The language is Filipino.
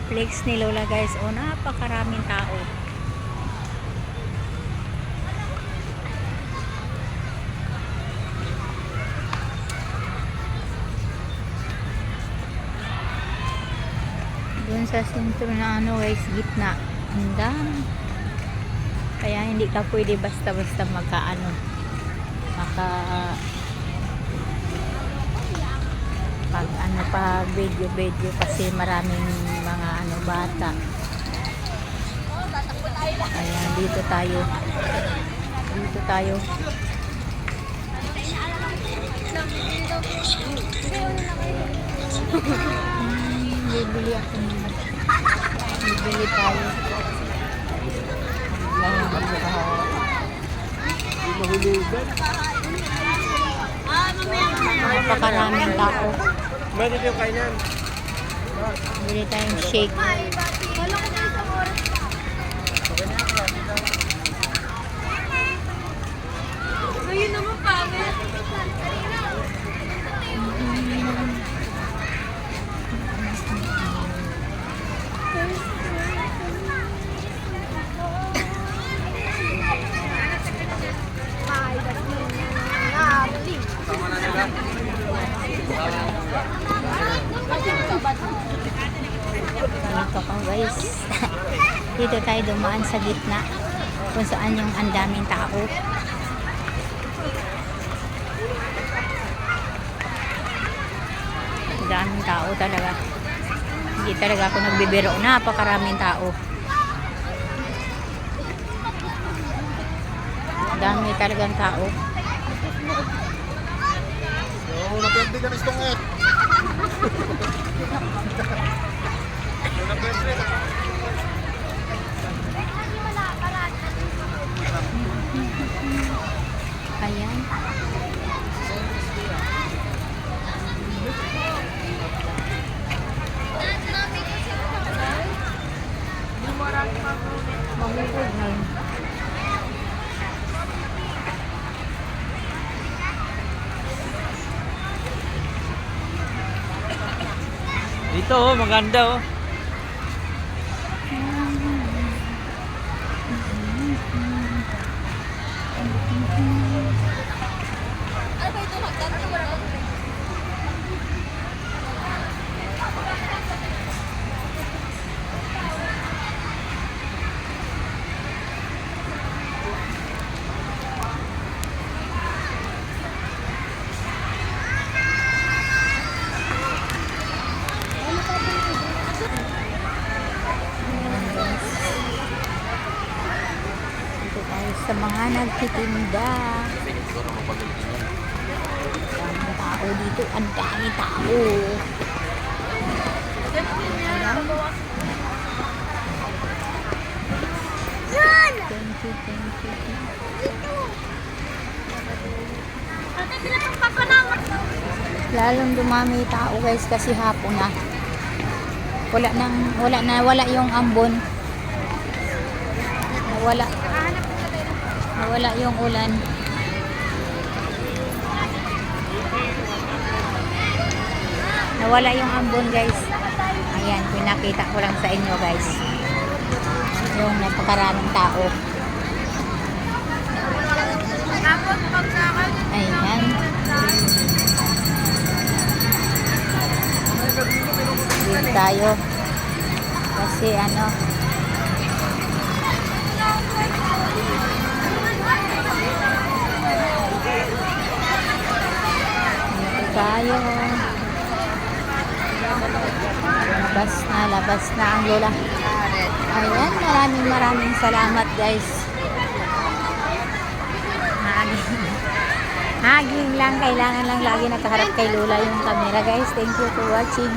flex ni Lola guys. O, napakaraming tao. Doon sa sentro na ano guys, gitna. Ang dami. Kaya hindi ka pwede basta-basta maka pag video kasi maraming mga bata. Ayan, dito tayo. Bibili ako naman. Bibili tayo. Napakaraming tao. Bakit yung kanyan? Bili tayong shake. Ayun naman pangit. Ganito ka guys. Dito tayo dumaan sa gitna kung saan yung ang daming tao. Ang daming tao talaga. Hindi talaga ako nagbibiro. Napakaraming tao. Ang dami talagang tao. Oo, napiyagdi ka nistong eh. Ayan. Mahugod na yun. Dito oh, maganda oh. Sa mga nagtitinda. Daming tao dito. Ang dami tao. Ayan. Thank you. Lalong dumami tao guys kasi hapon na. Wala yung ambon. Nawala yung ulan. Nawala yung ambon guys. Ayan, pinakita ko lang sa inyo guys. Yung napakaraming tao. Ayan. Dito tayo. Kasi tayo. Labas na ang Lola. Ayan, maraming salamat guys. Haging lang, kailangan lang lagi nakaharap kay Lola yung camera guys. Thank you for watching.